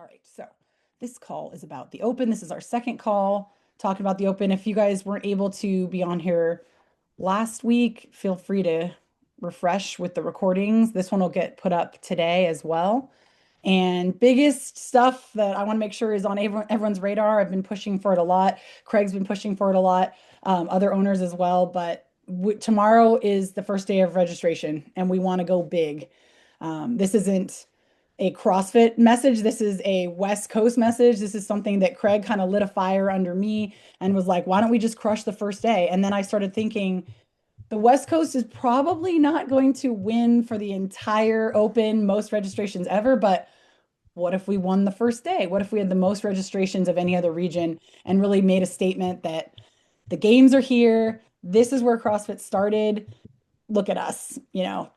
All right, so this call is about the Open. This is our second call talking about the Open. If you guys weren't able to be on here last week, feel free to refresh with the recordings. This one will get put up today as well. And biggest stuff that I want to make sure is on everyone's radar. I've been pushing for it a lot. Craig's been pushing for it a lot, other owners as well. But tomorrow is the first day of registration, and we want to go big. This isn't a CrossFit message. This is a West Coast message. This is something that Craig kind of lit a fire under me and was like, why don't we just crush the first day? And then I started thinking, the West Coast is probably not going to win for the entire Open, most registrations ever, but what if we won the first day? What if we had the most registrations of any other region and really made a statement that the games are here? This is where CrossFit started. Look at us,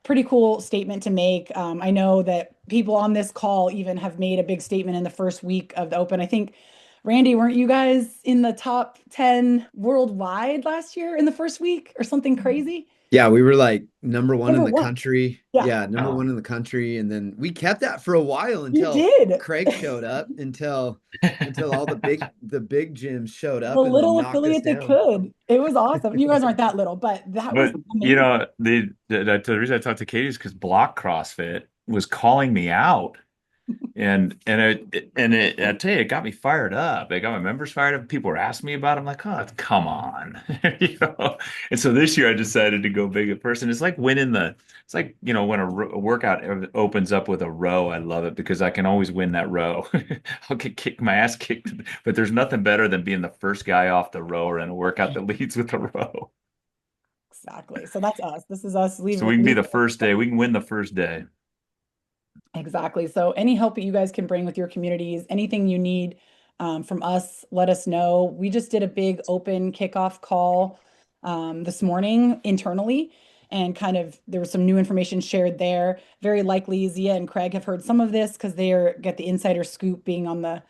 pretty cool statement to make. I know that people on this call even have made a big statement in the first week of the Open. I think, Randy, weren't you guys in the top 10 worldwide last year in the first week or something crazy? Yeah, we were like number one in Number the one. country. Yeah, Yeah, number one in the country. And then we kept that for a while you until did. Craig showed up, until all the big gyms showed The up and then little knocked us affiliate that down. could. It was awesome. You guys aren't that little, but that was But amazing. the reason I talked to Katie is because Block CrossFit was calling me out, and I tell you, it got me fired up. It got my members fired up. People were asking me about it. I'm like, oh, come on, you know. And so this year I decided to go big at first, and it's like it's like when a workout opens up with a row. I love it because I can always win that row. I'll get kicked, my ass kicked, but there's nothing better than being the first guy off the row in a workout that leads with a row. Exactly. So that's us. This is us So leaving. we can be the first day. We can win the first day. Exactly. So any help that you guys can bring with your communities, anything you need from us, let us know. We just did a big open kickoff call this morning internally, and kind of there was some new information shared there. Very likely Zia and Craig have heard some of this because they get the insider scoop being on the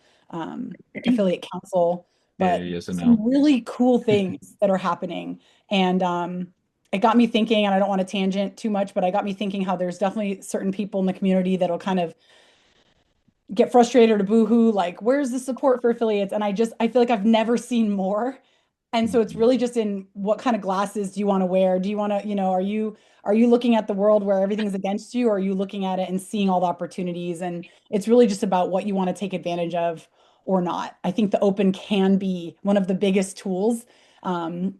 affiliate council, Yeah, but yes and some no. really cool things that are happening. And it got me thinking, and I don't want to tangent too much, but I got me thinking how there's definitely certain people in the community that'll kind of get frustrated or boohoo, like, where's the support for affiliates? And I feel like I've never seen more. And so it's really just in what kind of glasses do you want to wear? Do you want to, are you looking at the world where everything's against you, or are you looking at it and seeing all the opportunities? And it's really just about what you want to take advantage of or not. I think the Open can be one of the biggest tools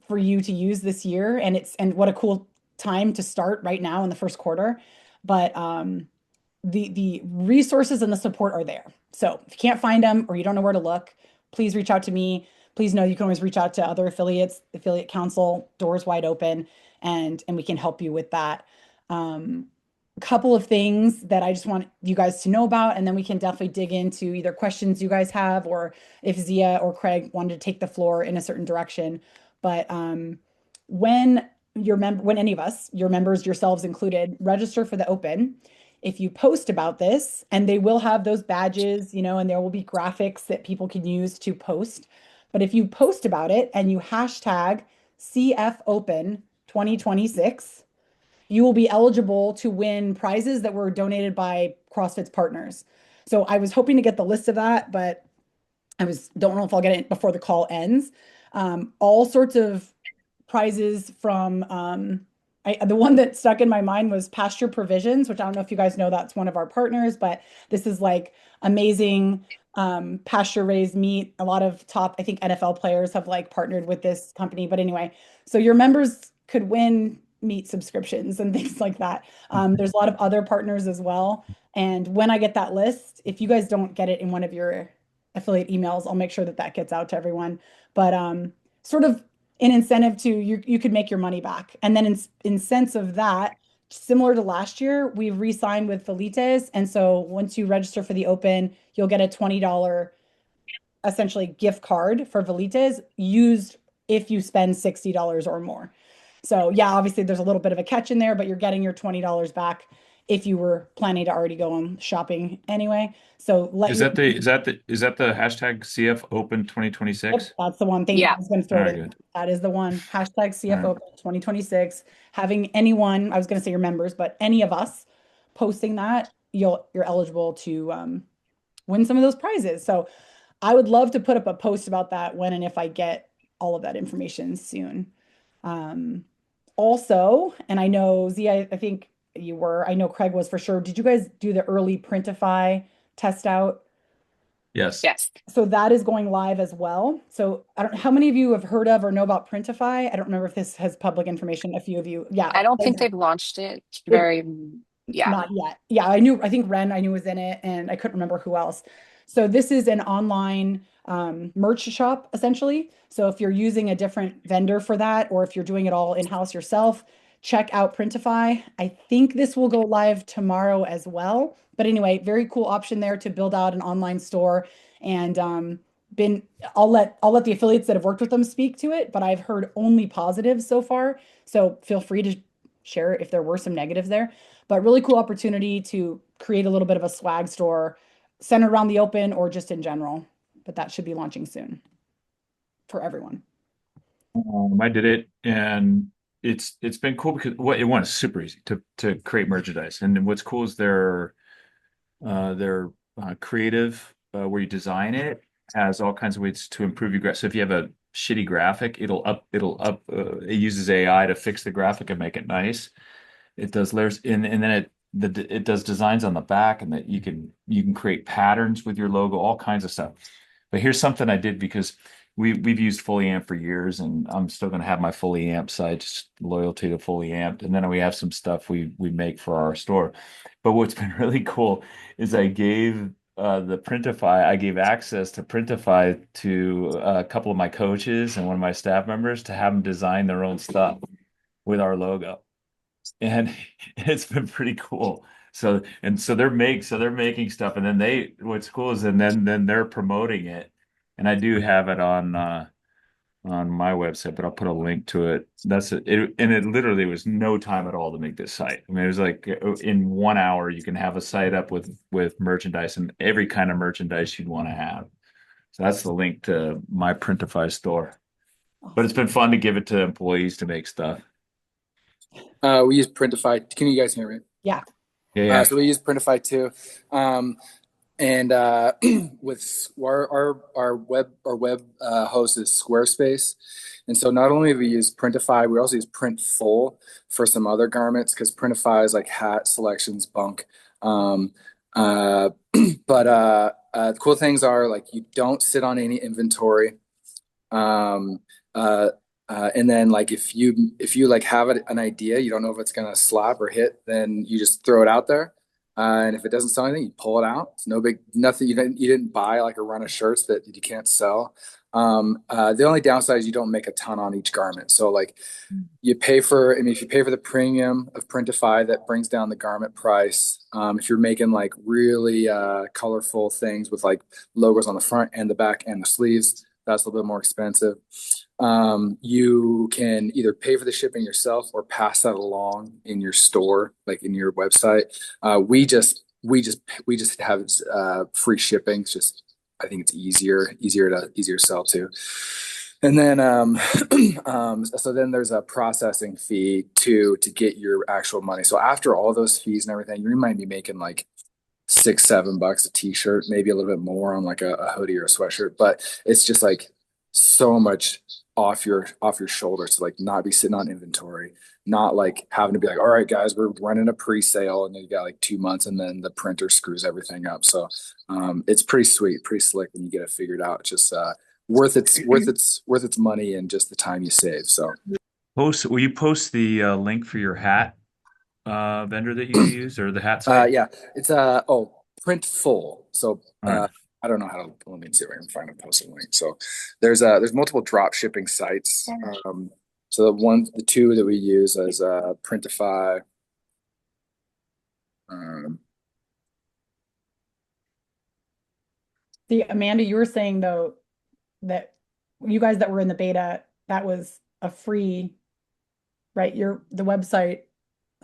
for you to use this year. And what a cool time to start right now in the first quarter. But the resources and the support are there. So if you can't find them or you don't know where to look, please reach out to me. Please know you can always reach out to other affiliates, affiliate council, doors wide open, and we can help you with that. A couple of things that I just want you guys to know about, and then we can definitely dig into either questions you guys have, or if Zia or Craig wanted to take the floor in a certain direction. But when when any of us, your members, yourselves included, register for the Open, if you post about this, and they will have those badges, and there will be graphics that people can use to post. But if you post about it and you hashtag CF Open 2026, you will be eligible to win prizes that were donated by CrossFit's partners. So I was hoping to get the list of that, but don't know if I'll get it before the call ends. All sorts of prizes from the one that stuck in my mind was Pasture Provisions, which I don't know if you guys know, that's one of our partners, but this is like amazing pasture raised meat. A lot of top, I think, NFL players have like partnered with this company. But anyway, so your members could win meat subscriptions and things like that. There's a lot of other partners as well. And when I get that list, if you guys don't get it in one of your affiliate emails, I'll make sure that that gets out to everyone. But sort of an incentive to you could make your money back. And then in sense of that, similar to last year, we've re-signed with Velites. And so once you register for the Open, you'll get a $20 essentially gift card for Velites used if you spend $60 or more. So yeah, obviously there's a little bit of a catch in there, but you're getting your $20 back if you were planning to already go on shopping anyway. So let Is your that the hashtag CF Open Yep, 2026? that's the one. Thank you. Yeah. I was going to All throw it right, in. good. That is the one. Hashtag All right. CFO 2026. Having anyone, I was going to say your members, but any of us posting that, you're eligible to win some of those prizes. So I would love to put up a post about that when and if I get all of that information soon. Um, Also, and I know Z, I think you were, I know Craig was for sure. Did you guys do the early Printify test out? Yes. Yes. So that is going live as well. So I don't, how many of you have heard of or know about Printify? I don't remember if this has public information. A few of you, yeah, I don't think they've launched it it, very, yeah. not yet. Yeah, I think Ren, I knew was in it, and I couldn't remember who else. So this is an online merch shop essentially. So if you're using a different vendor for that, or if you're doing it all in-house yourself, check out Printify. I think this will go live tomorrow as well. But anyway, very cool option there to build out an online store. And been I'll let the affiliates that have worked with them speak to it, but I've heard only positives so far. So feel free to share if there were some negatives there. But really cool opportunity to create a little bit of a swag store centered around the open or just in general. But that should be launching soon for everyone. I did it, and it's been cool because it's super easy to create merchandise. And what's cool is their creative where you design it has all kinds of ways to improve your graphic. So if you have a shitty graphic, it uses AI to fix the graphic and make it nice. It does layers and then it does designs on the back, and that you can create patterns with your logo, all kinds of stuff. But here's something I did because we've used Fully Amped for years, and I'm still going to have my Fully Amped site, just loyalty to Fully Amped, and then we have some stuff we make for our store. But what's been really cool is I gave access to Printify to a couple of my coaches and one of my staff members to have them design their own stuff with our logo, and it's been pretty cool. So they're making stuff, and then what's cool is, and then they're promoting it, and I do have it on my website, but I'll put a link to it. And it literally was no time at all to make this site. I mean, it was like in 1 hour you can have a site up with merchandise and every kind of merchandise you'd want to have. So that's the link to my Printify store. But it's been fun to give it to employees to make stuff. We use Printify. Can you guys hear me? Yeah. Yeah. So we use Printify too. And with our web host is Squarespace, and so not only do we use Printify, we also use Printful for some other garments because Printify is like hat selections, bunk. Uh, the cool things are like you don't sit on any inventory. Um, uh, and then like if you like have an idea, you don't know if it's gonna slap or hit, then you just throw it out there. And if it doesn't sell anything, you pull it out. It's no big nothing. You didn't buy like a run of shirts that you can't sell. The only downside is you don't make a ton on each garment. So like you pay for, I mean, if you pay for the premium of Printify, that brings down the garment price. If you're making like really colorful things with like logos on the front and the back and the sleeves, that's a little bit more expensive. You can either pay for the shipping yourself or pass that along in your store, like in your website. We just have free shipping. It's just I think it's easier to sell to. And then so then there's a processing fee to get your actual money. So after all those fees and everything, you might be making like $6-7 a t-shirt, maybe a little bit more on like a hoodie or a sweatshirt, but it's just like so much off your shoulders to like not be sitting on inventory, not like having to be like, all right guys, we're running a pre-sale and then you got like 2 months and then the printer screws everything up. So it's pretty sweet, pretty slick when you get it figured out. It's just worth its money and just the time you save. So Will you post the link for your hat vendor that you use, or the hat site? yeah, it's Printful. So All right. I don't know how to, let me see if I can find a posting link. So there's multiple drop shipping sites. So the two that we use is Printify. Amanda, you were saying though that you guys that were in the beta, that was a free, right? The website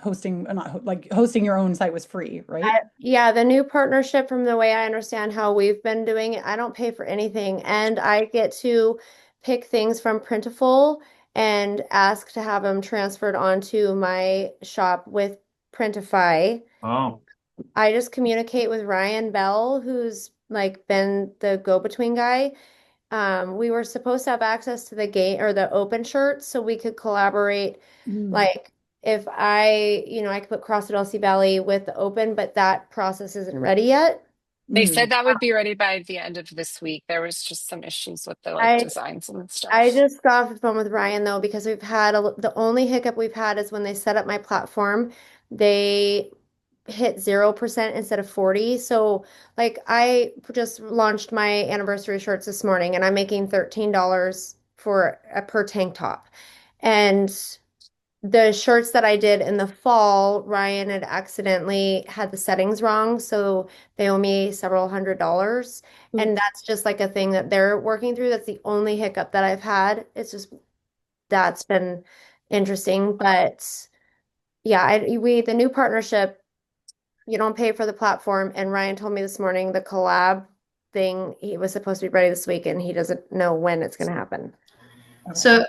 hosting, not like hosting your own site was free, right? Yeah, the new partnership, from the way I understand how we've been doing it, I don't pay for anything, and I get to pick things from Printful and ask to have them transferred onto my shop with Printify. Oh, I just communicate with Ryan Bell, who's like been the go-between guy. We were supposed to have access to the gate or the open shirts so we could collaborate. Like if I could put CrossFit LC Valley with the open, but that process isn't ready yet. They said that would be ready by the end of this week. There was just some issues with the like I designs and I stuff. just got off the phone with Ryan though because we've had the only hiccup we've had is when they set up my platform, they hit 0% instead of 40. So like I just launched my anniversary shirts this morning and I'm making $13 for a per tank top. And the shirts that I did in the fall, Ryan had accidentally had the settings wrong, so they owe me several $100s. And that's just like a thing that they're working through. That's the only hiccup that I've had. It's just that's been interesting. But yeah, the new partnership, you don't pay for the platform. And Ryan told me this morning the collab thing, he was supposed to be ready this week and he doesn't know when it's going to happen. So,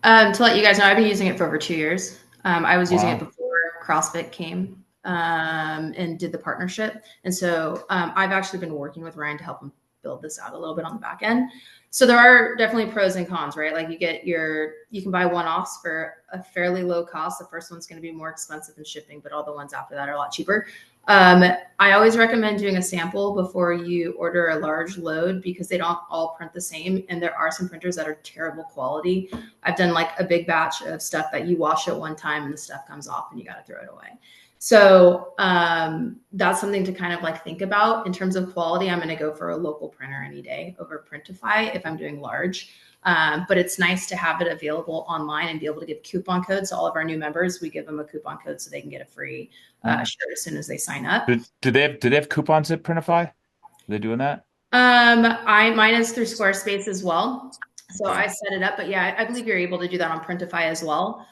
to let you guys know, I've been using it for over 2 years. I was using it before CrossFit came and did the partnership. And so I've actually been working with Ryan to help him build this out a little bit on the back end. So there are definitely pros and cons, right? Like you can buy one-offs for a fairly low cost. The first one's going to be more expensive in shipping, but all the ones after that are a lot cheaper. I always recommend doing a sample before you order a large load because they don't all print the same. And there are some printers that are terrible quality. I've done like a big batch of stuff that you wash it one time and the stuff comes off and you got to throw it away. So that's something to kind of like think about in terms of quality. I'm going to go for a local printer any day over Printify if I'm doing large. But it's nice to have it available online and be able to give coupon codes to all of our new members. We give them a coupon code so they can get a free shirt as soon as they sign up. Do they have coupons at Printify? Are they doing that? Mine is through Squarespace as well. So I set it up, but yeah, I believe you're able to do that on Printify as well.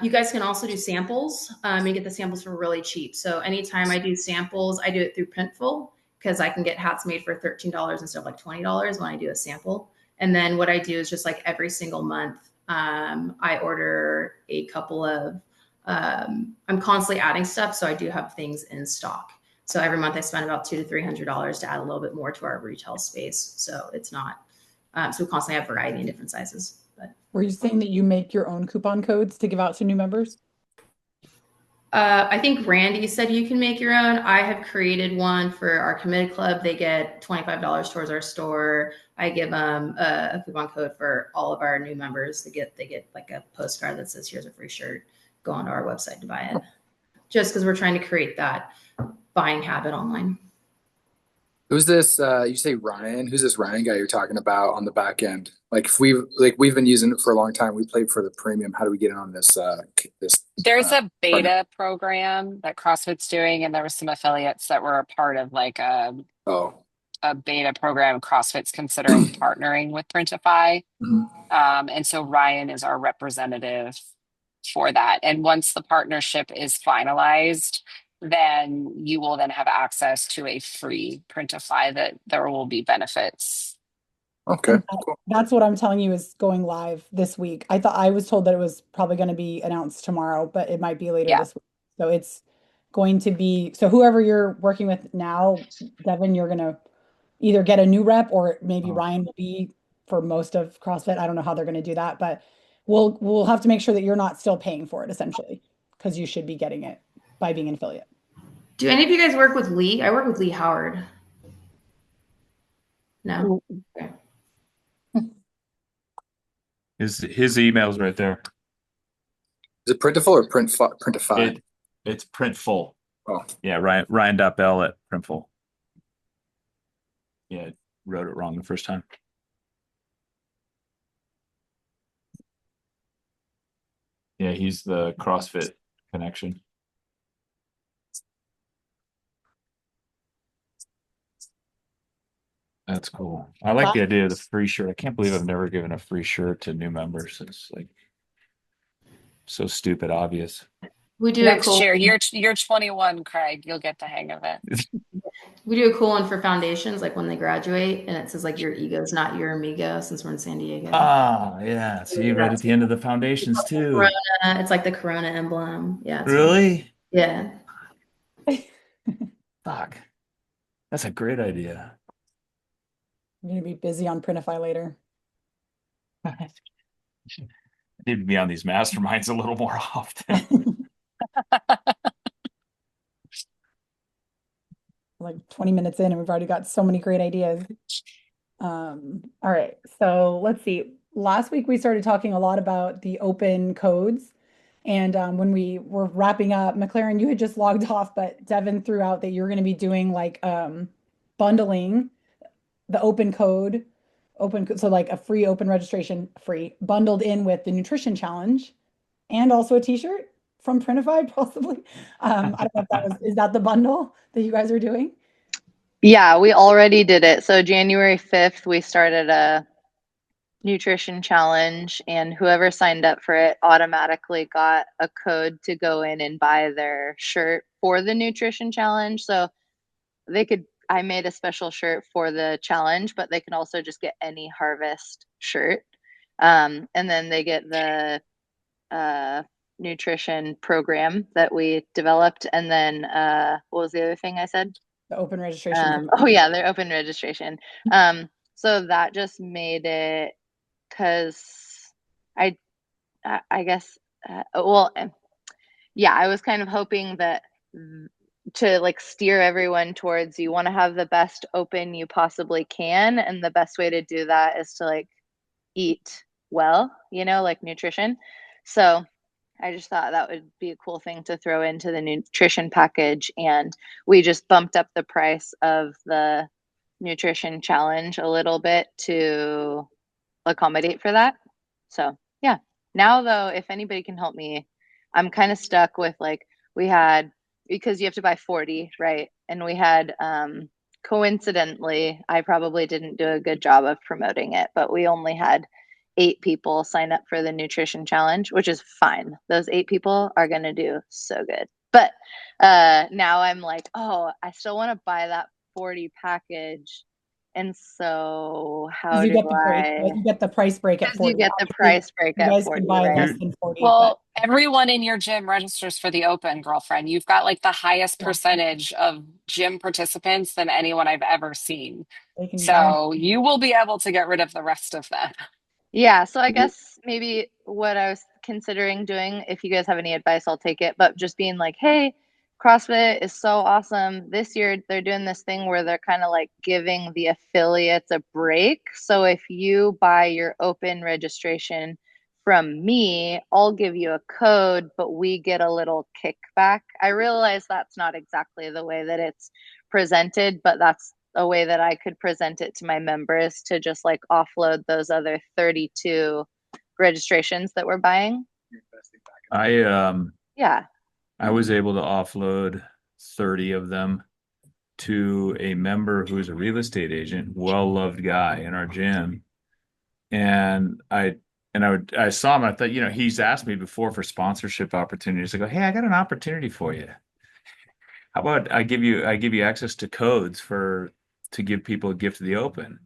You guys can also do samples. You get the samples for really cheap. So anytime I do samples, I do it through Printful because I can get hats made for $13 instead of like $20 when I do a sample. And then what I do is just like every single month, I order a couple of, I'm constantly adding stuff. So I do have things in stock. So every month I spend about $200 to $300 to add a little bit more to our retail space. So it's not, so we constantly have variety in different sizes. But Were you saying that you make your own coupon codes to give out to new members? I think Randy said you can make your own. I have created one for our committed club. They get $25 towards our store. I give them a coupon code for all of our new members. They get like a postcard that says, here's a free shirt. Go onto our website to buy it. Just because we're trying to create that buying habit online. Who's this? You say Ryan. Who's this Ryan guy you're talking about on the back end? Like if we've been using it for a long time. We played for the premium. How do we get in on this? There's a Partner? beta program that CrossFit's doing, and there were some affiliates that were a part of like a beta program. CrossFit's considering partnering with Printify. And so Ryan is our representative for that. And once the partnership is finalized, then you will then have access to a free Printify that there will be benefits. Okay, cool. That's what I'm telling you is going live this week. I was told that it was probably going to be announced tomorrow, but it might be later this week. So it's going to be, so whoever you're working with now, Devin, you're going to either get a new rep or maybe Ryan will be for most of CrossFit. I don't know how they're going to do that, but we'll have to make sure that you're not still paying for it essentially, because you should be getting it by being an affiliate. Do any of you guys work with Lee? I work with Lee Howard. No. Okay. His email's right there. Is it Printful or Printify? It's Printful. Oh. Yeah, Ryan.bell at Printful. Yeah, wrote it wrong the first time. Yeah, he's the CrossFit connection. That's cool. I like the idea of the free shirt. I can't believe I've never given a free shirt to new members. It's like so stupid obvious. We do Next a cool year. You're 21, Craig. You'll get the hang of it. We do a cool one for foundations, like when they graduate, and it says like your ego's not your amigo, since we're in San Diego. Ah, yeah. See, right at the end of the foundations too. Corona, it's like the Corona emblem. Yeah. Really? Fun. Yeah. Fuck. That's a great idea. I'm gonna be busy on Printify later. I need to be on these masterminds a little more often. Like 20 minutes in and we've already got so many great ideas. All right, so let's see. Last week we started talking a lot about the open codes. And when we were wrapping up, McLaren, you had just logged off, but Devin threw out that you're going to be doing like bundling the so like a free open registration, free, bundled in with the nutrition challenge and also a t-shirt from Printify, possibly. I don't know if is that the bundle that you guys are doing? Yeah, we already did it. So January 5th, we started a nutrition challenge, and whoever signed up for it automatically got a code to go in and buy their shirt for the nutrition challenge. So I made a special shirt for the challenge, but they can also just get any Harvest shirt. And then they get the nutrition program that we developed. And then what was the other thing I said? The open registration. Oh yeah, their open registration. So that just made it, because I guess yeah, I was kind of hoping that to like steer everyone towards, you want to have the best open you possibly can, and the best way to do that is to like eat well, like nutrition. So I just thought that would be a cool thing to throw into the nutrition package, and we just bumped up the price of the nutrition challenge a little bit to accommodate for that. So yeah. Now though, if anybody can help me, I'm kind of stuck with like, because you have to buy 40, right? And we had coincidentally, I probably didn't do a good job of promoting it, but we only had 8 people sign up for the nutrition challenge, which is fine. Those 8 people are going to do so good. But now I'm like, oh, I still want to buy that 40 package. And so how do I? You get the price break at 40. You get the price break you at guys 40, can buy right? less than 40. Well, everyone in your gym registers for the open, girlfriend. You've got like the highest percentage of gym participants than anyone I've ever seen. So you will be able to get rid of the rest of them. Yeah, so I guess maybe what I was considering doing, if you guys have any advice, I'll take it, but just being like, hey, CrossFit is so awesome. This year they're doing this thing where they're kind of like giving the affiliates a break. So if you buy your open registration from me, I'll give you a code, but we get a little kickback. I realize that's not exactly the way that it's presented, but that's a way that I could present it to my members, to just like offload those other 32 registrations that we're buying. I was able to offload 30 of them to a member who's a real estate agent, well-loved guy in our gym. And I saw him, I thought, he's asked me before for sponsorship opportunities. I go, hey, I got an opportunity for you. How about I give you access to codes to give people a gift of the open?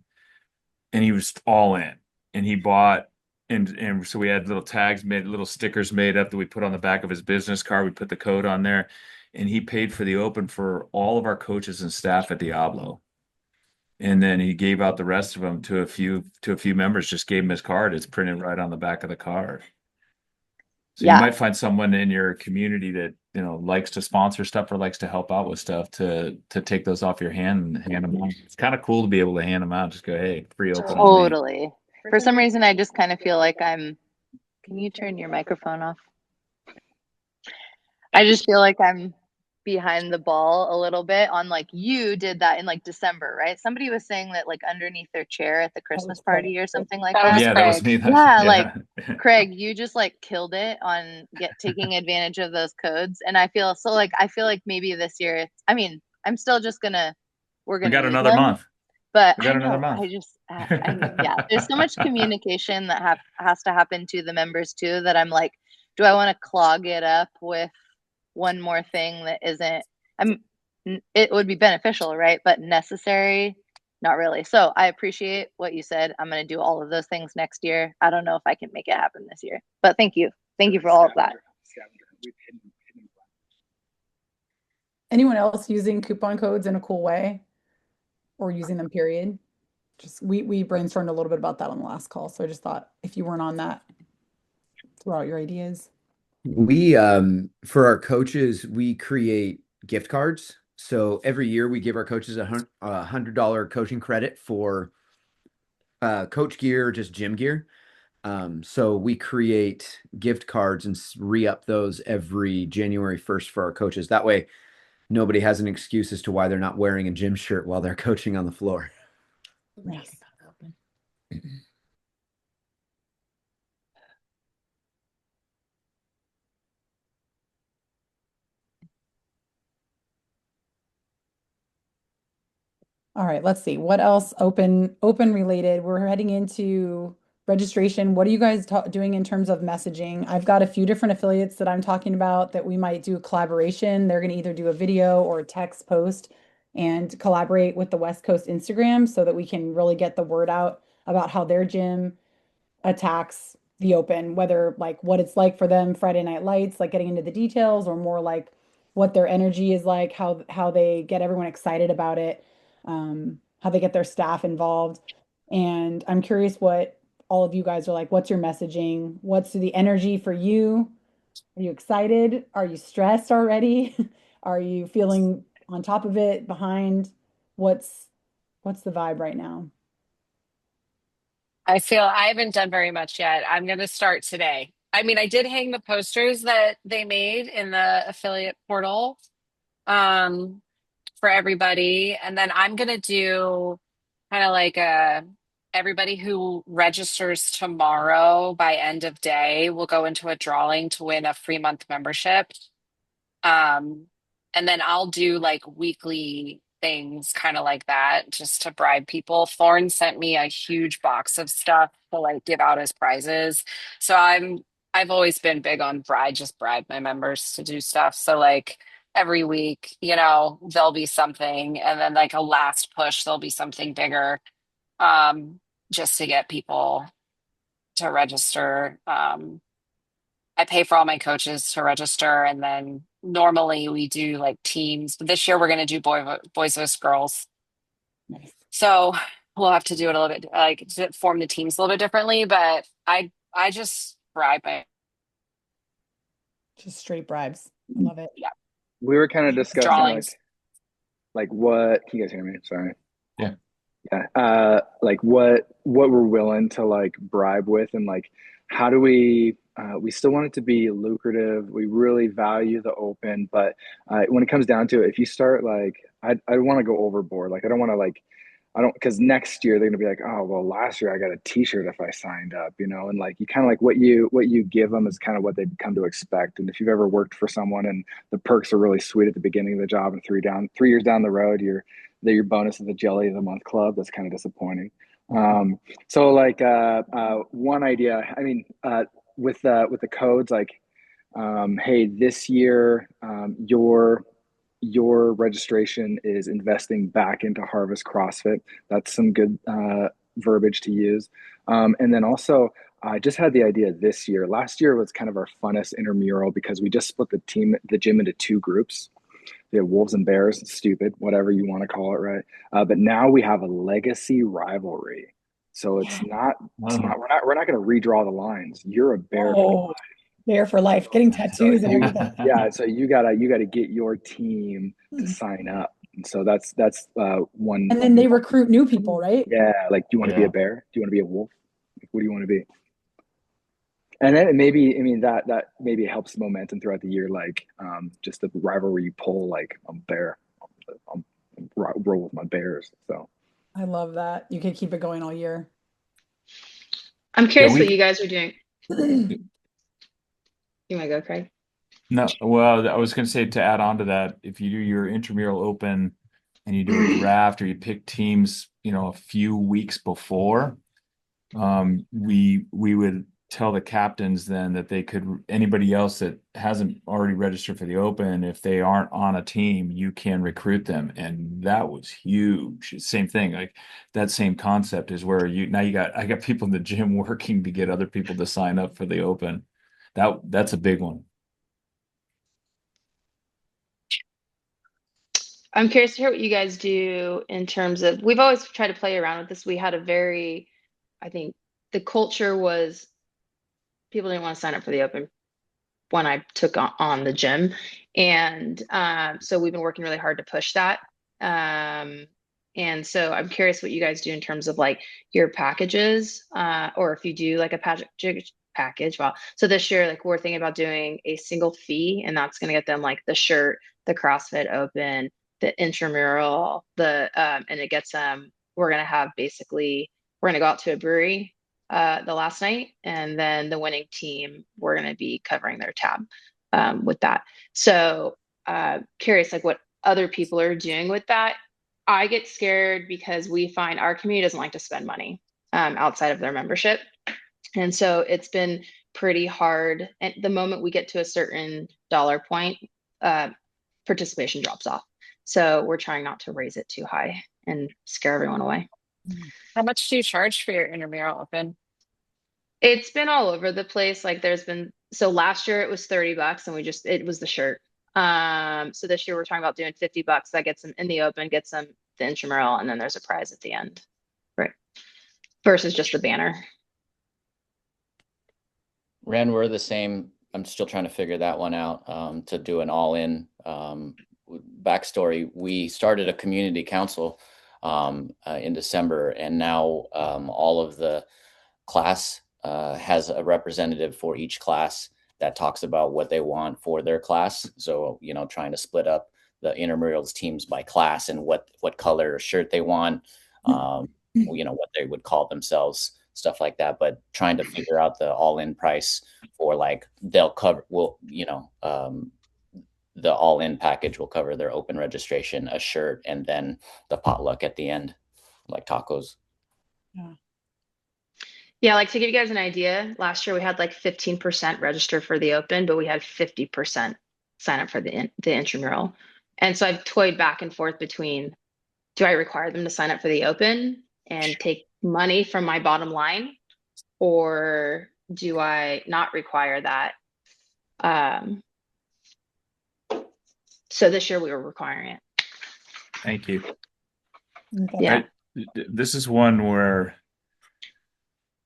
And he was all in, and he bought, and so we had little tags made, little stickers made up that we put on the back of his business card. We put the code on there, and he paid for the open for all of our coaches and staff at Diablo. And then he gave out the rest of them to a few members, just gave him his card. It's printed right on the back of the card. So you might find someone in your community that, likes to sponsor stuff or likes to help out with stuff to take those off your hand and hand them out. It's kind of cool to be able to hand them out. Just go, hey, free open. Totally. For some reason, I just kind of feel like can you turn your microphone off? I just feel like I'm behind the ball a little bit on like, you did that in like December, right? Somebody was saying that like underneath their chair at the Christmas party or something like that. Yeah, that was me. Yeah, like Craig, you just like killed it on taking advantage of those codes. And I feel like maybe this year, I'm still just we got another month. But I just, yeah, there's so much communication that has to happen to the members too, that I'm like, do I want to clog it up with one more thing that isn't, it would be beneficial, right? But necessary, not really. So I appreciate what you said. I'm going to do all of those things next year. I don't know if I can make it happen this year, but thank you. Thank you for all of that. Anyone else using coupon codes in a cool way, or using them, period? just we brainstormed a little bit about that on the last call. So I just thought if you weren't on that, throw out your ideas. We for our coaches, we create gift cards. So every year we give our coaches $100 coaching credit for coach gear, just gym gear. So we create gift cards and re-up those every January 1st for our coaches. That way nobody has an excuse as to why they're not wearing a gym shirt while they're coaching on the floor. Nice. All right, let's see. What else open related? We're heading into registration. What are you guys doing in terms of messaging? I've got a few different affiliates that I'm talking about that we might do a collaboration. They're going to either do a video or a text post and collaborate with the West Coast Instagram so that we can really get the word out about how their gym attacks the open, whether like what it's like for them Friday night lights, like getting into the details, or more like what their energy is like, how they get everyone excited about it, how they get their staff involved. And I'm curious what all of you guys are like. What's your messaging? What's the energy for you? Are you excited? Are you stressed already? Are you feeling on top of it, behind? What's the vibe right now? I feel I haven't done very much yet. I'm going to start today. I mean, I did hang the posters that they made in the affiliate portal um, for everybody. And then I'm going to do kind of like a everybody who registers tomorrow by end of day will go into a drawing to win a free month membership. Um, and then I'll do like weekly things kind of like that just to bribe people. Thorne sent me a huge box of stuff to like give out as prizes. So I've always been big on just bribe my members to do stuff. So like every week, there'll be something, and then like a last push, there'll be something bigger, just to get people to register. I pay for all my coaches to register, and then normally we do like teams. But this year we're going to do boys versus girls. Nice. So we'll have to do it a little bit, like to form the teams a little bit differently. But I just bribe my Just straight bribes. I love it. yeah We were kind of discussing drawings. like what, can you guys hear me? Sorry. Yeah. Yeah. Like what we're willing to like bribe with, and like how do we still want it to be lucrative. We really value the open, but when it comes down to it, if you start like I want to go overboard. Like I don't want to like I don't, because next year they're gonna be like, oh well, last year I got a T-shirt if I signed up, and like you kind of like what you give them is kind of what they come to expect. And if you've ever worked for someone and the perks are really sweet at the beginning of the job, and 3 years down the road, your bonus is the jelly of the month club. That's kind of disappointing. So like one idea, I mean, with the codes, like, hey, this year, your registration is investing back into Harvest CrossFit. That's some good verbiage to use. And then also, I just had the idea this year. Last year was kind of our funnest intramural because we just split the gym into two groups. We have Wolves and Bears, stupid, whatever you want to call it, right? But now we have a legacy rivalry. So it's not, we're not going to redraw the lines. You're a Bear for life. Bear for life, getting tattoos and everything. Yeah, so you gotta get your team to sign up, and so that's one. And then they recruit new people, right? Yeah, like, do you want to be a bear? Do you want to be a wolf? Like, what do you want to be? And then maybe, I mean, that maybe helps the momentum throughout the year, like just the rivalry you pull. Like I'm bear, I'm roll with my bears. So I love that. You can keep it going all year. I'm curious what you guys are doing. You want to go, Craig? No, well, I was going to say, to add on to that, if you do your intramural open and you do a draft or you pick teams, a few weeks before, we would tell the captains then that they could, anybody else that hasn't already registered for the open, if they aren't on a team, you can recruit them. And that was huge. Same thing, like that same concept is where I got people in the gym working to get other people to sign up for the open. That's a big one. I'm curious to hear what you guys do in terms of, we've always tried to play around with this. We had a very, I think the culture was people didn't want to sign up for the open when I took on the gym. And so we've been working really hard to push that. And so I'm curious what you guys do in terms of like your packages, or if you do like a package. Well, so this year, like we're thinking about doing a single fee, and that's going to get them like the shirt, the CrossFit Open, the intramural, and it gets them. We're going to have basically, we're going to go out to a brewery the last night, and then the winning team, we're going to be covering their tab with that. So curious like what other people are doing with that. I get scared because we find our community doesn't like to spend money outside of their membership. And so it's been pretty hard. At the moment we get to a certain dollar point, participation drops off. So we're trying not to raise it too high and scare everyone away. How much do you charge for your intramural open? It's been all over the place. Like there's been, so last year it was $30 and it was the shirt. So this year we're talking about doing $50. That gets them in the open, gets them the intramural, and then there's a prize at the end. Right. Versus just the banner. Ren, we're the same. I'm still trying to figure that one out, to do an all-in. Backstory, we started a community council in December, and now all of the class has a representative for each class that talks about what they want for their class. So, trying to split up the intramurals teams by class and what color shirt they want, what they would call themselves, stuff like that. But trying to figure out the all-in price for like they'll cover, the all-in package will cover their open registration, a shirt, and then the potluck at the end, like tacos. Yeah, like to give you guys an idea, last year we had like 15% register for the open, but we had 50% sign up for the intramural. And so I've toyed back and forth between, do I require them to sign up for the open and take money from my bottom line, or do I not require that? So this year we were requiring it. Thank you. Yeah. This is one where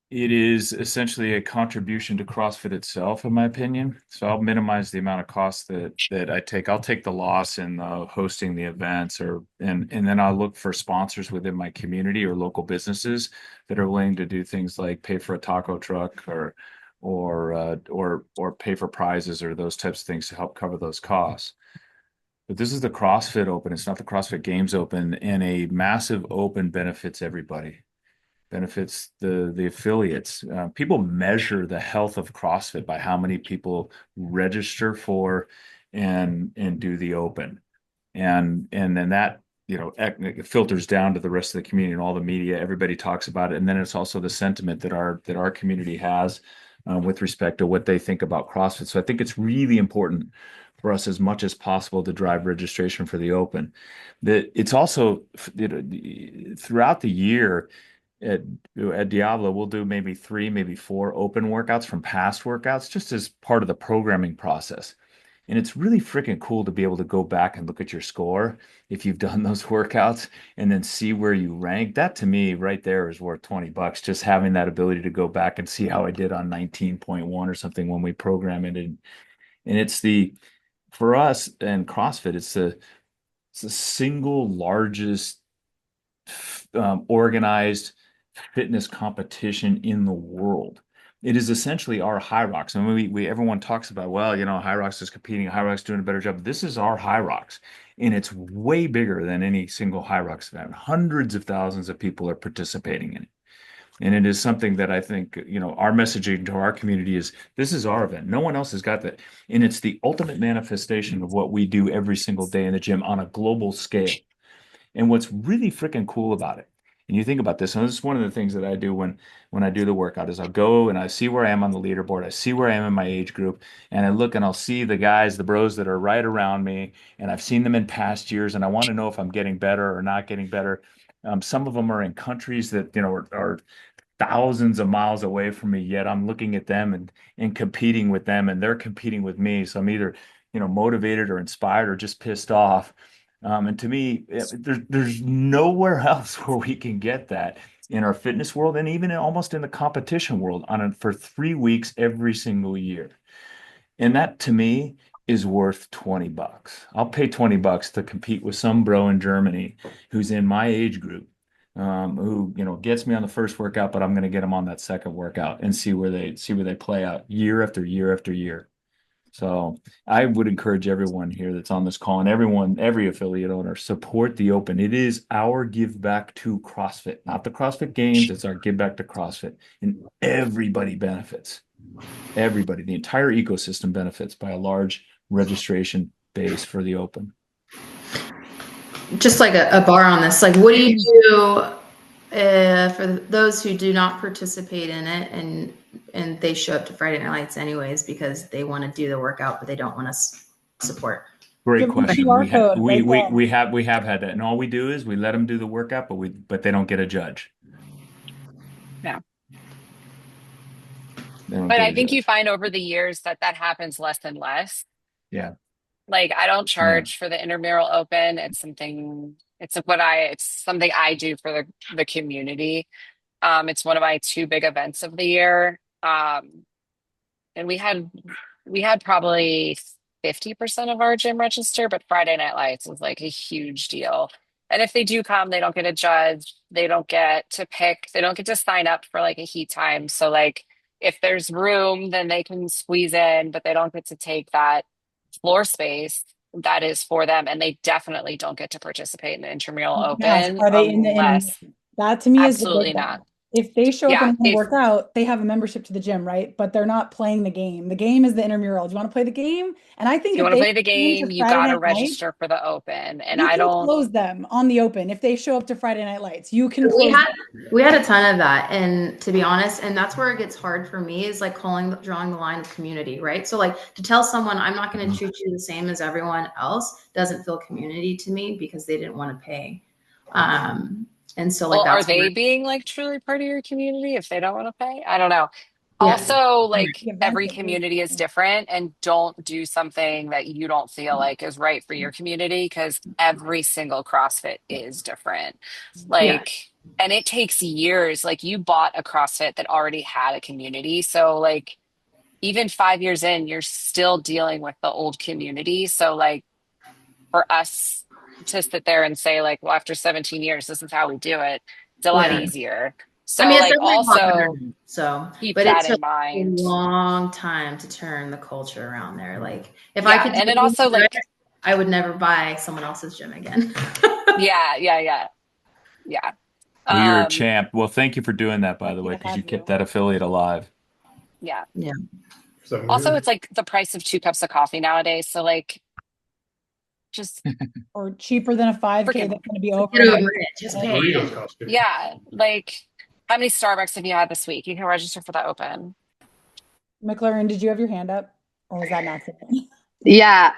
it is essentially a contribution to CrossFit itself, in my opinion. So I'll minimize the amount of costs that I take. I'll take the loss in hosting the events, and then I'll look for sponsors within my community or local businesses that are willing to do things like pay for a taco truck or pay for prizes or those types of things to help cover those costs. But this is the CrossFit Open. It's not the CrossFit Games Open, and a massive open benefits everybody. Benefits the affiliates. People measure the health of CrossFit by how many people register for and do the open, and then that it filters down to the rest of the community and all the media. Everybody talks about it, and then it's also the sentiment that our community has with respect to what they think about CrossFit. So I think it's really important for us as much as possible to drive registration for the open. That it's also throughout the year. At Diablo, we'll do maybe 3, maybe 4 open workouts from past workouts just as part of the programming process. And it's really freaking cool to be able to go back and look at your score if you've done those workouts and then see where you rank. That to me right there is worth $20, just having that ability to go back and see how I did on 19.1 or something when we program it. And it's for us and CrossFit, it's the single largest organized fitness competition in the world. It is essentially our High Rocks. And everyone talks about, High Rocks is competing, High Rocks doing a better job. This is our High Rocks, and it's way bigger than any single High Rocks event. Hundreds of thousands of people are participating in it. And it is something that I think, our messaging to our community is, this is our event. No one else has got that. And it's the ultimate manifestation of what we do every single day in the gym on a global scale. And what's really freaking cool about it, and you think about this, and this is one of the things that I do when I do the workout, is I'll go and I see where I am on the leaderboard. I see where I am in my age group, and I look and I'll see the guys, the bros that are right around me, and I've seen them in past years, and I want to know if I'm getting better or not getting better. Some of them are in countries that, are thousands of miles away from me, yet I'm looking at them and competing with them, and they're competing with me. So I'm either, motivated or inspired or just pissed off. And to me, there's nowhere else where we can get that in our fitness world, and even almost in the competition world for 3 weeks every single year. And that to me is worth $20. I'll pay $20 to compete with some bro in Germany who's in my age group, who, gets me on the first workout, but I'm going to get him on that second workout and see where they play out year after year after year. So I would encourage everyone here that's on this call, and every affiliate owner, support the Open. It is our give back to CrossFit, not the CrossFit Games. It's our give back to CrossFit, and everybody benefits. Everybody, the entire ecosystem benefits by a large registration base for the Open. Just like a bar on this, like, what do you do for those who do not participate in it and they show up to Friday Night Lights anyways because they want to do the workout, but they don't want to support? Great question. QR code We right have had that, and all we do is we let them do the workout, but they don't get a judge. Yeah. But I think you find over the years that happens less and less. Yeah. Like, I don't charge for the intramural open. It's something I do for the community. It's one of my two big events of the year. And we had probably 50% of our gym register, but Friday Night Lights was like a huge deal. And if they do come, they don't get a judge. They don't get to pick. They don't get to sign up for like a heat time. So like, if there's room, then they can squeeze in, but they don't get to take that floor space that is for them. And they definitely don't get to participate in the intramural Yes, open are they in the unless that to me is the absolutely big one. not. If they show up Yeah, and want to work out, they have a membership to the gym, right? But they're not playing the game. The game is the intramural. Do you want to play the game? And I think you if want to they play the come to game, you Friday got to Night Lights, register for the open. And you I can don't, close them on the open. If they show up to Friday Night Lights, you can close them. We had a ton of that, and to be honest, and that's where it gets hard for me is like drawing the line of community, right? So like to tell someone I'm not going to treat you the same as everyone else doesn't feel community to me because they didn't want to pay. And so like well, are that's they being like truly part of your community if they don't want to pay? I don't know. Yeah. Also, like The event every is community is different, and don't do something that you don't feel like is right for your community because every single CrossFit is different. Like, and it takes years. Like, you bought a CrossFit that already had a community. So, like, even 5 years in, you're still dealing with the old community. So, like, for us to sit there and say, like, well, after 17 years, this is how we do it, it's a lot easier. So, I mean, it's like, definitely also modern, so keep but it that took in a mind. long time to turn the culture around there. Like if I Yeah, could do and it things also right, like, I would never buy someone else's gym again. yeah. Well, you're a Um, champ. Well, thank you for doing that, by the lucky way, to because have you kept you. that affiliate alive. yeah. Yeah. Also, it's like the price of 2 cups of coffee nowadays. So like, just Or cheaper than a 5K freaking that's going to be over. Get in over it. Just pay it. yeah. Like, how many Starbucks have you had this week? You can register for that open. McLaren, did you have your hand up? Or was that an accident? Yeah,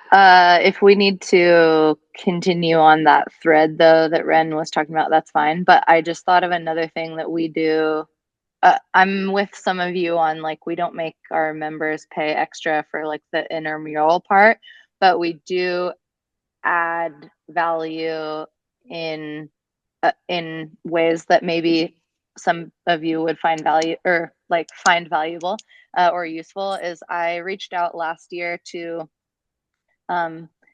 if we need to continue on that thread though that Ren was talking about, that's fine. But I just thought of another thing that we do. I'm with some of you on like we don't make our members pay extra for like the intramural part, but we do add value in ways that maybe some of you would find value or like find valuable or useful. Is I reached out last year to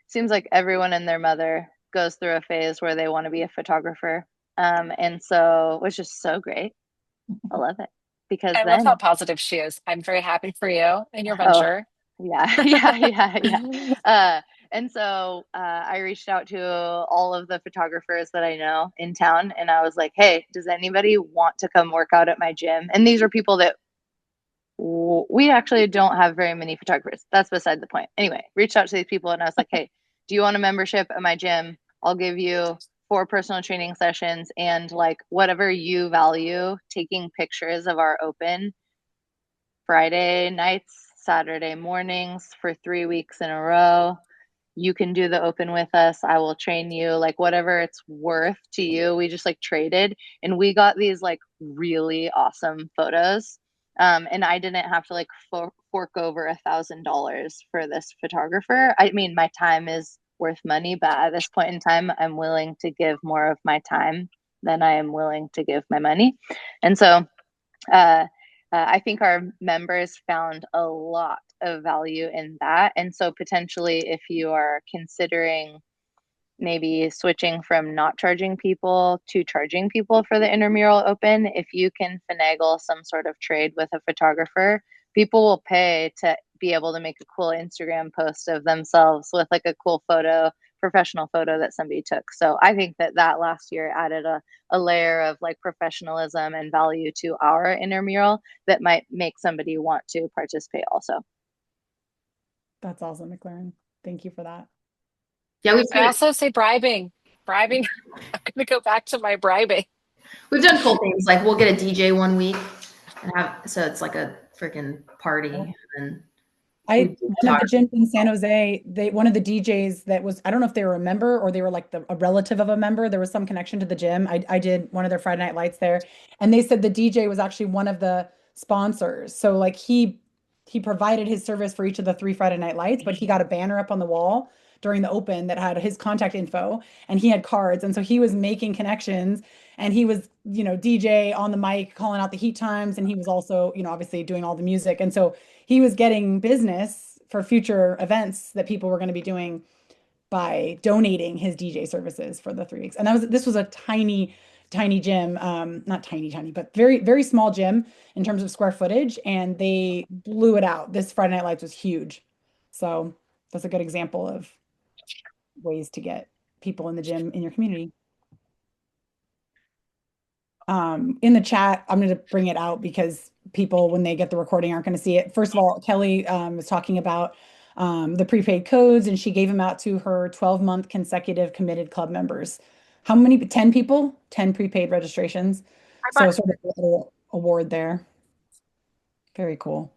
seems like everyone and their mother goes through a phase where they want to be a photographer. And so, which is so great. I love it because I love then, how positive she is. I'm very happy for you and your venture. yeah. And so I reached out to all of the photographers that I know in town, and I was like, "Hey, does anybody want to come work out at my gym?" And these are people that we actually don't have very many photographers. That's beside the point. Anyway, reached out to these people and I was like, hey, do you want a membership at my gym? I'll give you 4 personal training sessions and like whatever you value, taking pictures of our open Friday nights, Saturday mornings for 3 weeks in a row. You can do the open with us. I will train you, like whatever it's worth to you. We just like traded and we got these like really awesome photos. And I didn't have to like fork over $1,000 for this photographer. I mean, my time is worth money, but at this point in time, I'm willing to give more of my time than I am willing to give my money. And so I think our members found a lot of value in that. And so potentially, if you are considering maybe switching from not charging people to charging people for the intramural open, if you can finagle some sort of trade with a photographer, people will pay to be able to make a cool Instagram post of themselves with like a cool photo, professional photo that somebody took. So I think that last year added a layer of like professionalism and value to our intramural that might make somebody want to participate also. That's awesome, McLaren. Thank you for that. Yeah, I also say bribing. Bribing. I'm gonna go back to my bribing. we've done cool things. Like we'll get a DJ one week and so it's like a freaking party. And one of the gyms in San Jose, one of the DJs that was, I don't know if they were a member or they were like a relative of a member. There was some connection to the gym. I did one of their Friday Night Lights there, and they said the DJ was actually one of the sponsors. So like he provided his service for each of the 3 Friday Night Lights, but he got a banner up on the wall during the open that had his contact info, and he had cards, and so he was making connections, and he was, DJ on the mic calling out the heat times, and he was also, obviously doing all the music, and so he was getting business for future events that people were going to be doing by donating his DJ services for the 3 weeks. And this was a tiny gym, not tiny, but very, very small gym in terms of square footage. And they blew it out. This Friday Night Lights was huge. So that's a good example of ways to get people in the gym in your community. In the chat, I'm going to bring it out because people, when they get the recording, aren't going to see it. First of all, Kelly was talking about the prepaid codes, and she gave them out to her 12-month consecutive committed club members. How many? 10 people, 10 prepaid registrations. So sort of a little award there. Very cool.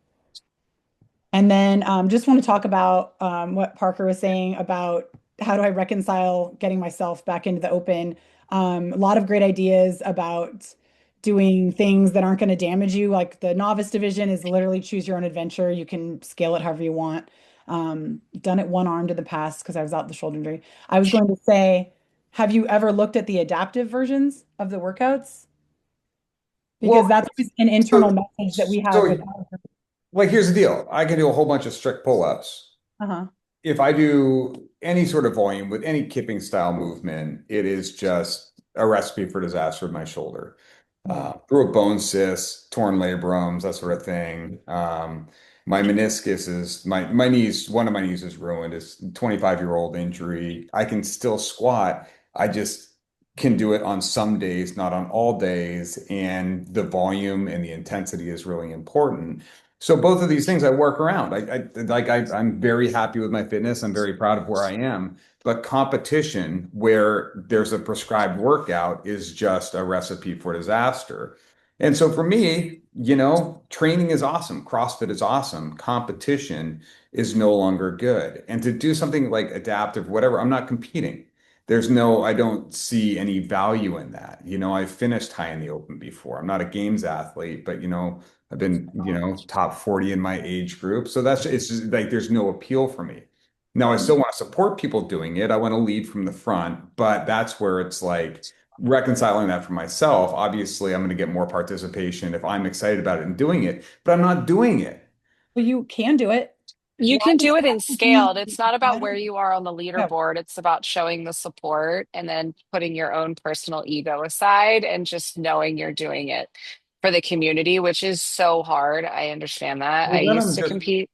And then just want to talk about what Parker was saying about how do I reconcile getting myself back into the open. A lot of great ideas about doing things that aren't going to damage you. Like the novice division is literally choose your own adventure. You can scale it however you want. Done it one-armed in the past because I was out with the shoulder injury. I was going to say, have you ever looked at the adaptive versions of the workouts? Because that's an internal message that we have with like, here's the deal. I can do a whole bunch of strict pull-ups. If I do any sort of volume with any kipping style movement, it is just a recipe for disaster with my shoulder. Through a bone cyst, torn labrums, that sort of thing. My meniscus is my knees, one of my knees is ruined. It's a 25-year-old injury. I can still squat. I just can do it on some days, not on all days. And the volume and the intensity is really important. So both of these things I work around. I'm very happy with my fitness. I'm very proud of where I am. But competition where there's a prescribed workout is just a recipe for disaster. And so for me, training is awesome. CrossFit is awesome. Competition is no longer good. And to do something like adaptive, whatever, I'm not competing. I don't see any value in that. I've finished high in the open before. I'm not a games athlete, but I've been, top 40 in my age group. So it's just like, there's no appeal for me. Now, I still want to support people doing it. I want to lead from the front, but that's where it's like reconciling that for myself. Obviously, I'm going to get more participation if I'm excited about it and doing it, but I'm not doing it. Well, you can do it. You can do it in scaled. It's not about where you are on the leaderboard. It's about showing the support and then putting your own personal ego aside and just knowing you're doing it for the community, which is so hard. I understand that. I used to compete.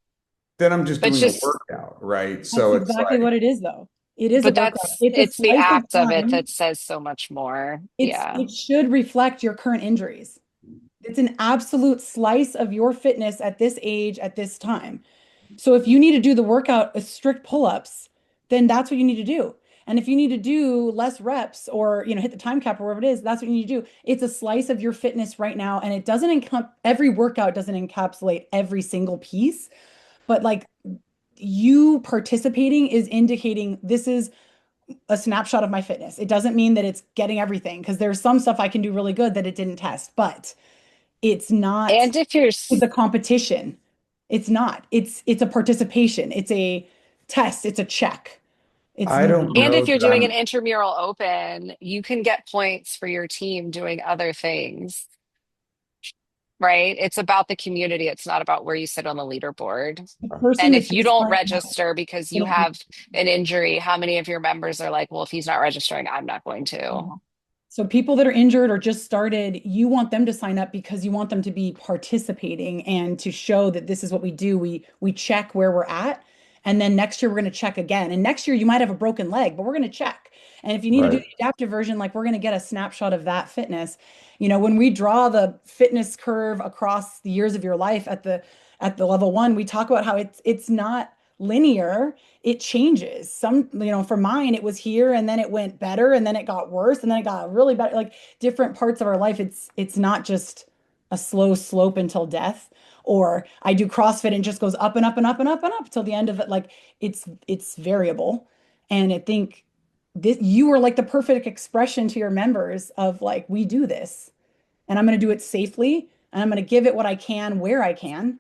Then I'm just doing a workout, right? So it's exactly what it is, though. It is a workout. It's the act of it that says so much more. It should reflect your current injuries. It's an absolute slice of your fitness at this age, at this time. So if you need to do the workout, strict pull-ups, then that's what you need to do. And if you need to do less reps or, hit the time cap or whatever it is, that's what you need to do. It's a slice of your fitness right now. And it doesn't every workout doesn't encapsulate every single piece, but like you participating is indicating this is a snapshot of my fitness. It doesn't mean that it's getting everything, because there's some stuff I can do really good that it didn't test, but it's not. And if it's a competition. It's not. It's a participation. It's a test. It's a check. It's I don't not. And know if you're that doing an I'm. intramural open, you can get points for your team doing other things, right? It's about the community. It's not about where you sit on the leaderboard. The person And that if you just don't signed up register because you didn't. have an injury, how many of your members are like, well, if he's not registering, I'm not going to? So people that are injured or just started, you want them to sign up because you want them to be participating and to show that this is what we do. We check where we're at, and then next year we're going to check again. And next year you might have a broken leg, but we're going to check. And if you need to do Right. the adaptive version, like we're going to get a snapshot of that fitness. You know, when we draw the fitness curve across the years of your life at the level one, we talk about how it's not linear. It changes. Some, you know, for mine, it was here and then it went better and then it got worse and then it got really bad. Like different parts of our life, it's not just a slow slope until death. Or I do CrossFit and it just goes up and up and up and up and up till the end of it. Like it's variable. And I think this you are like the perfect expression to your members of like, we do this and I'm going to do it safely and I'm going to give it what I can where I can,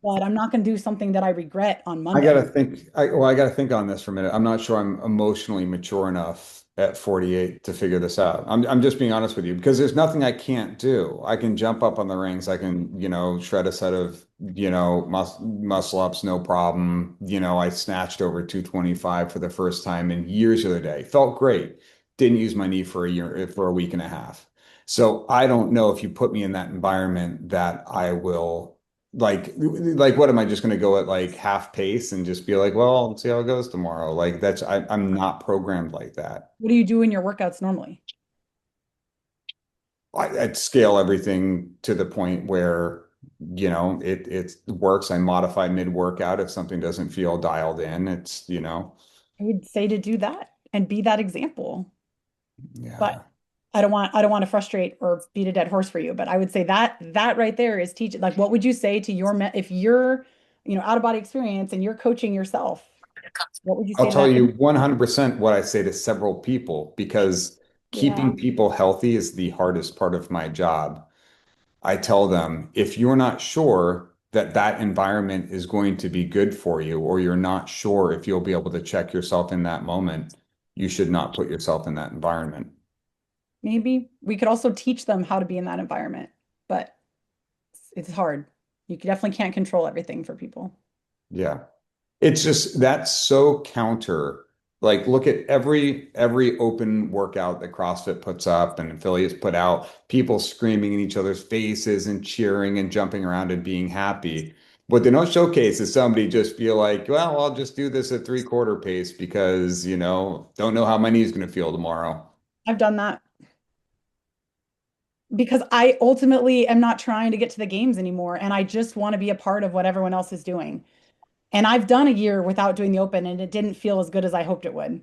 but I'm not going to do something that I regret on I Monday. gotta think. I gotta think on this for a minute. I'm not sure I'm emotionally mature enough at 48 to figure this out. I'm just being honest with you because there's nothing I can't do. I can jump up on the rings. I can, shred a set of, muscle ups, no problem. I snatched over 225 for the first time in years the other day. Felt great. Didn't use my knee for a year, for a week and a half. So I don't know if you put me in that environment that I will like what am I just going to go at like half pace and just be like, well, let's see how it goes tomorrow. Like I'm not programmed like that. What do you do in your workouts normally? I'd scale everything to the point where, it works. I modify mid-workout if something doesn't feel dialed in. I would say to do that and be that example. But Yeah. I don't want to frustrate or beat a dead horse for you, but I would say that right there is teach like what would you say to your if you're, out of body experience and you're coaching yourself, what would you I'll say to tell that? you 100% what I say to several people because Yeah, keeping people healthy is the hardest part of my job. I tell them if you're not sure that that environment is going to be good for you, or you're not sure if you'll be able to check yourself in that moment, you should not put yourself in that environment. maybe we could also teach them how to be in that environment, but it's hard. You definitely can't control everything for people. Yeah. It's just that's so counter. Like look at every open workout that CrossFit puts up and affiliates put out, people screaming in each other's faces and cheering and jumping around and being happy. What they don't showcase is somebody just feel like, well, I'll just do this at 3/4 pace because, don't know how my knee's going to feel tomorrow. I've done that because I ultimately am not trying to get to the games anymore and I just want to be a part of what everyone else is doing. And I've done a year without doing the open and it didn't feel as good as I hoped it would.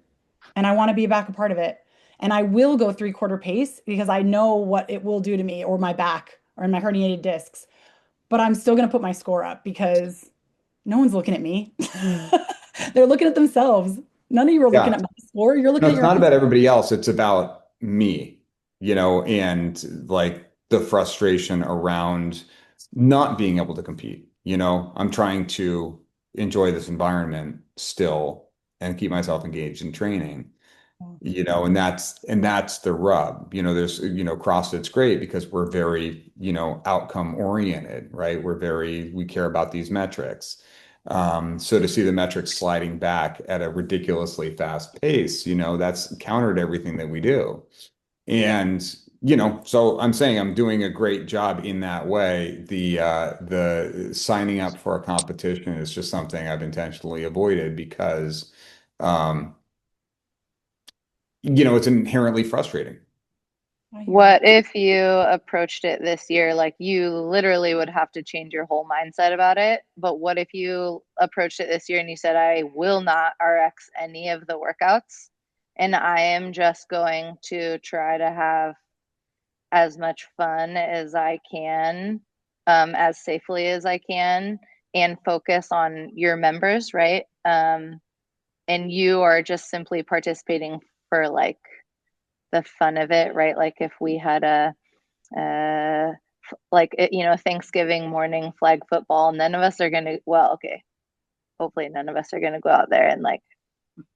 And I want to be back a part of it. And I will go 3/4 pace because I know what it will do to me or my back or my herniated discs. But I'm still going to put my score up because no one's looking at me. They're looking at themselves. None of you are looking Yeah. at my score. You're No, looking at it's your not own. about everybody else. It's about me, and like the frustration around not being able to compete. I'm trying to enjoy this environment still and keep myself engaged in training, and that's the rub. There's, CrossFit's great because we're very, outcome oriented, right? We care about these metrics. So to see the metrics sliding back at a ridiculously fast pace, that's counter to everything that we do. And, so I'm saying I'm doing a great job in that way. The signing up for a competition is just something I've intentionally avoided because, um, it's inherently frustrating. I hear you. What if you approached it this year? Like you literally would have to change your whole mindset about it. But what if you approached it this year and you said, I will not RX any of the workouts and I am just going to try to have as much fun as I can, as safely as I can, and focus on your members, right? And you are just simply participating for like the fun of it, right? Like if we had uh, Thanksgiving morning flag football, none of us are going to, well, okay, hopefully none of us are going to go out there and like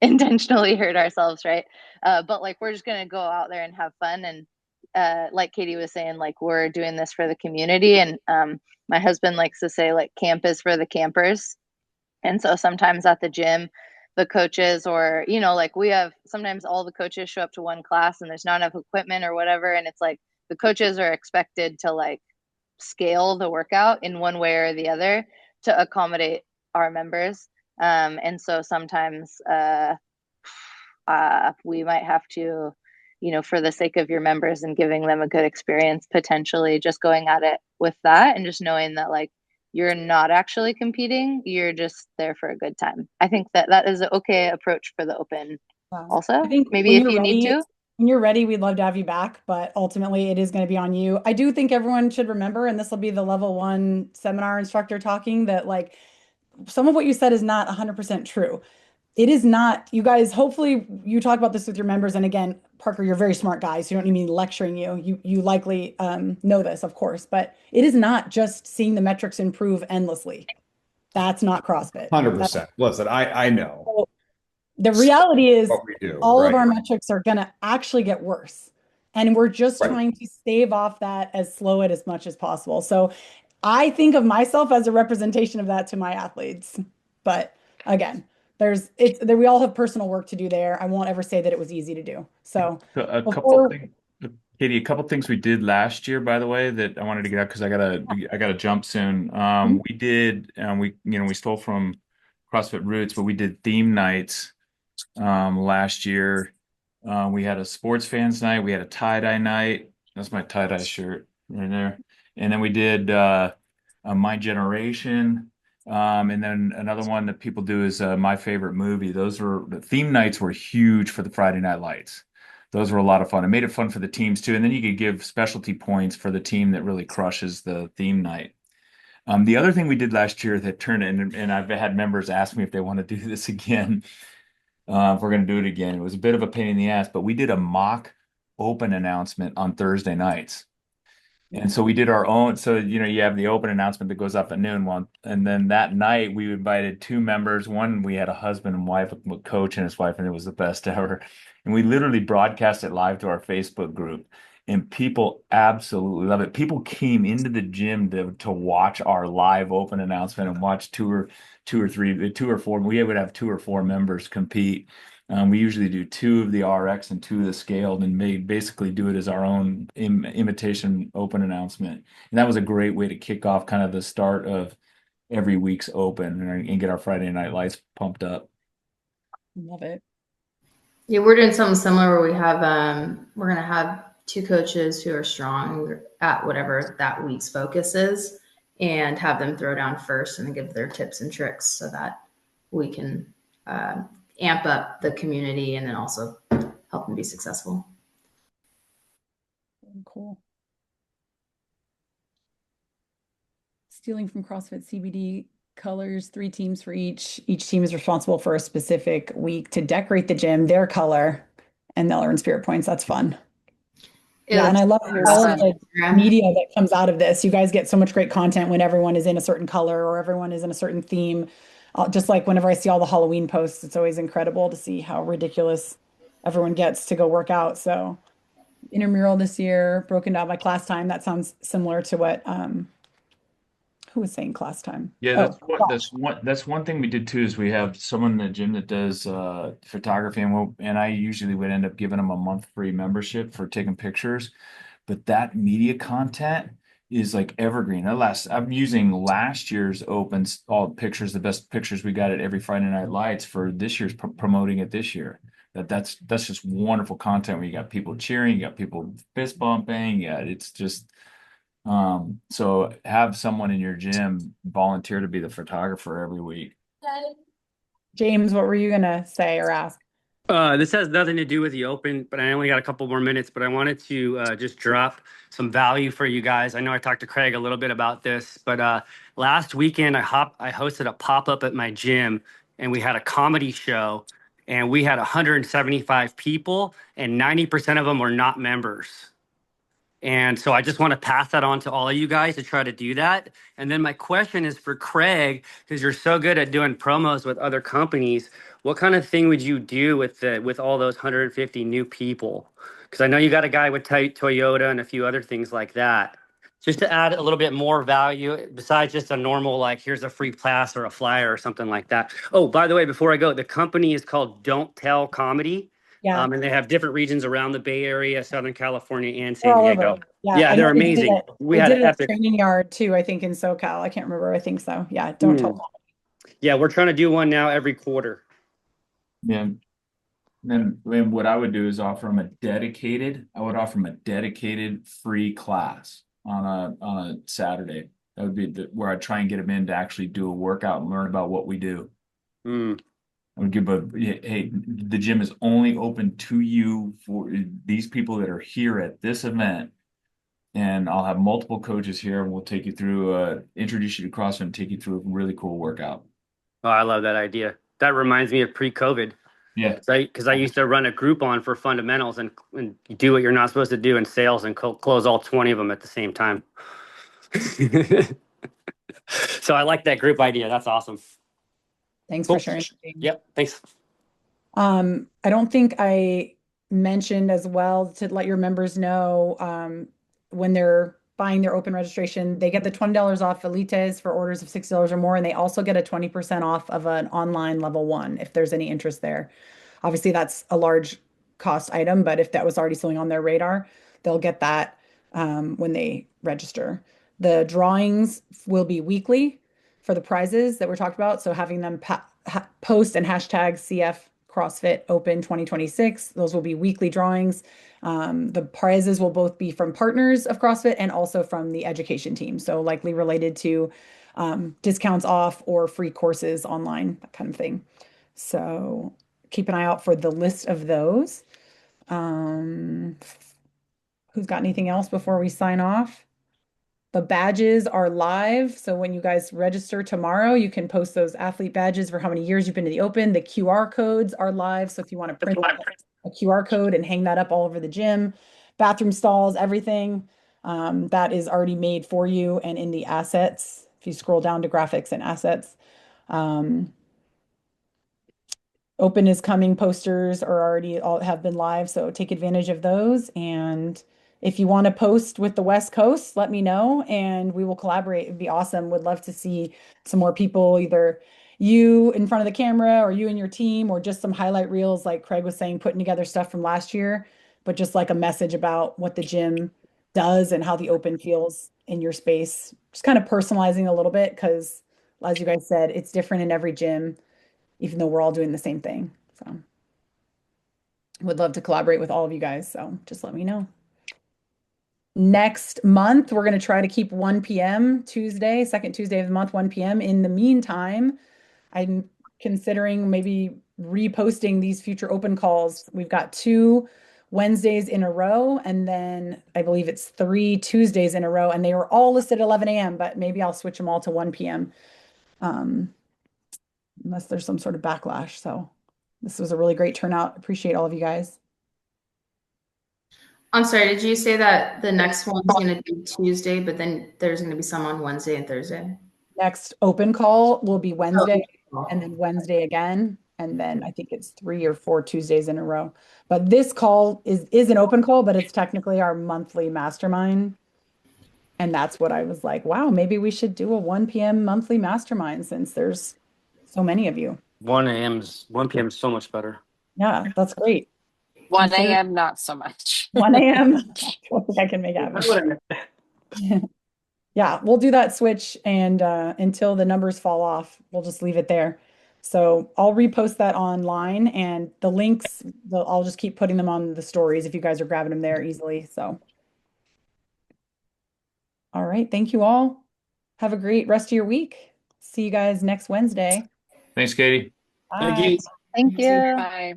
intentionally hurt ourselves, right? But like we're just gonna go out there and have fun. And like Katie was saying, like we're doing this for the community. And my husband likes to say like camp is for the campers. And so sometimes at the gym, the coaches, or like we have sometimes all the coaches show up to one class and there's not enough equipment or whatever, and it's like the coaches are expected to like scale the workout in one way or the other to accommodate our members. And so sometimes we might have to, for the sake of your members and giving them a good experience, potentially just going at it with that and just knowing that like you're not actually competing, you're just there for a good time. I think that is an okay approach for the open. Also, I think maybe if you need to. When you're ready, we'd love to have you back, but ultimately it is going to be on you. I do think everyone should remember, and this will be the level 1 seminar instructor talking, that like some of what you said is not 100% true. It is not, you guys, hopefully you talk about this with your members. And again, Parker, you're a very smart guy, so you don't need me lecturing you. You likely know this, of course, but it is not just seeing the metrics improve endlessly. That's not CrossFit. 100%. Listen, I know. The reality is what we do, all right? of our metrics are going to actually get worse. And we're just trying to stave off that as slow it as much as possible. So I think of myself as a representation of that to my athletes. But again, we all have personal work to do there. I won't ever say that it was easy to do. So Katie, a couple things we did last year, by the way, that I wanted to get out because I gotta jump soon. We stole from CrossFit Roots, but we did theme nights last year. We had a sports fans night, we had a tie-dye night. That's my tie-dye shirt right there. And then we did My Generation. And then another one that people do is My Favorite Movie. The theme nights were huge for the Friday Night Lights. Those were a lot of fun. It made it fun for the teams too. And then you could give specialty points for the team that really crushes the theme night. The other thing we did last year that turned in, and I've had members ask me if they want to do this again, if we're going to do it again. It was a bit of a pain in the ass, but we did a mock open announcement on Thursday nights. And so we did our own. So, you have the open announcement that goes up at noon one. And then that night we invited 2 members. One, we had a husband and wife, a coach and his wife, and it was the best ever. And we literally broadcast it live to our Facebook group. And people absolutely love it. People came into the gym to watch our live open announcement and watch 2 or 4. We would have 2 or 4 members compete. We usually do 2 of the RX and 2 of the scaled, and basically do it as our own imitation open announcement. And that was a great way to kick off kind of the start of every week's open and get our Friday Night Lights pumped up. Love it. Yeah, we're doing something similar where we have we're gonna have 2 coaches who are strong at whatever that week's focus is, and have them throw down first and give their tips and tricks so that we can amp up the community and then also help them be successful. Cool. Stealing from CrossFit CBD colors, 3 teams for each. Each team is responsible for a specific week to decorate the gym, their color, and they'll earn spirit points. That's fun. Yeah, and I love all of the media that comes out of this. You guys get so much great content when everyone is in a certain color or everyone is in a certain theme. Just like whenever I see all the Halloween posts, it's always incredible to see how ridiculous everyone gets to go work out. So intramural this year, broken down by class time. That sounds similar to what who was saying class time? Yeah, that's one thing we did too, is we have someone in the gym that does photography, and I usually would end up giving them a month free membership for taking pictures. But that media content is like evergreen. I'm using last year's opens, all pictures, the best pictures we got at every Friday Night Lights for this year's promoting it this year. That's just wonderful content where you got people cheering, you got people fist bumping. Yeah, it's just so have someone in your gym volunteer to be the photographer every week. James, what were you gonna say or ask? This has nothing to do with the open, but I only got a couple more minutes, but I wanted to just drop some value for you guys. I know I talked to Craig a little bit about this, but last weekend I hosted a pop-up at my gym, and we had a comedy show, and we had 175 people, and 90% of them were not members. And so I just want to pass that on to all of you guys to try to do that. And then my question is for Craig, because you're so good at doing promos with other companies. what kind of thing would you do with all those 150 new people? Because I know you got a guy with Toyota and a few other things like that. Just to add a little bit more value besides just a normal, like, here's a free pass or a flyer or something like that. Oh, by the way, before I go, the company is called Don't Tell Comedy. Yeah. And they have different regions around the Bay Area, Southern California, and They're San all Diego. over. Yeah. Yeah, I they're know amazing. We they had did an it at epic. Training Yard too, I think in SoCal. I can't remember. I think so. Yeah. Don't tell. Yeah, we're trying to do one now every quarter. Yeah. Then what I would do is offer them I would offer them a dedicated free class on a Saturday. That would be where I'd try and get them in to actually do a workout and learn about what we do. Mm. I would give hey, the gym is only open to you for these people that are here at this event. And I'll have multiple coaches here and we'll take you through, introduce you to CrossFit and take you through a really cool workout. Oh, I love that idea. That reminds me of pre-COVID. Yeah. Because I used to run a Groupon for fundamentals and do what you're not supposed to do in sales and close all 20 of them at the same time. So I like that group idea. That's awesome. Thanks for sharing. Yep. Thanks. I don't think I mentioned as well to let your members know when they're buying their open registration, they get the $20 off Velites for orders of $60 or more, and they also get a 20% off of an online level 1 if there's any interest there. Obviously, that's a large cost item, but if that was already something on their radar, they'll get that when they register. The drawings will be weekly for the prizes that we're talking about. So having them post and hashtag CF CrossFit Open 2026. Those will be weekly drawings. The prizes will both be from partners of CrossFit and also from the education team. So likely related to discounts off or free courses online, that kind of thing. So keep an eye out for the list of those. Who's got anything else before we sign off? The badges are live. So when you guys register tomorrow, you can post those athlete badges for how many years you've been to the Open. The QR codes are live. So if you want to print a QR code and hang that up all over the gym, bathroom stalls, everything, that is already made for you and in the assets. If you scroll down to graphics and assets, Open is coming posters are already all have been live. So take advantage of those. And if you want to post with the West Coast, let me know and we will collaborate. It'd be awesome. Would love to see some more people, either you in front of the camera or you and your team, or just some highlight reels, like Craig was saying, putting together stuff from last year, but just like a message about what the gym does and how the Open feels in your space. Just kind of personalizing a little bit because, as you guys said, it's different in every gym, even though we're all doing the same thing. So would love to collaborate with all of you guys. So just let me know. Next month, we're going to try to keep 1 p.m. Tuesday, second Tuesday of the month, 1 p.m. In the meantime, I'm considering maybe reposting these future open calls. We've got 2 Wednesdays in a row, and then I believe it's 3 Tuesdays in a row, and they were all listed at 11 a.m., but maybe I'll switch them all to 1 p.m. Unless there's some sort of backlash. So this was a really great turnout. Appreciate all of you guys. I'm sorry, did you say that the next one's going to be Tuesday, but then there's going to be some on Wednesday and Thursday? Next open call will be Wednesday, and then Wednesday again. And then I think it's 3 or 4 Tuesdays in a row. But this call is an open call, but it's technically our monthly mastermind. And that's what I was like, wow, maybe we should do a 1 p.m. monthly mastermind since there's so many of you. 1 p.m. is so much better. Yeah, that's great. 1 a.m. not so much. 1 a.m. I don't think I can make happen. Yeah, we'll do that switch, and until the numbers fall off, we'll just leave it there. So I'll repost that online, and the links, I'll just keep putting them on the stories if you guys are grabbing them there easily. So, all right, thank you all. Have a great rest of your week. See you guys next Wednesday. Thanks, Katie. Bye. Thank you. Bye.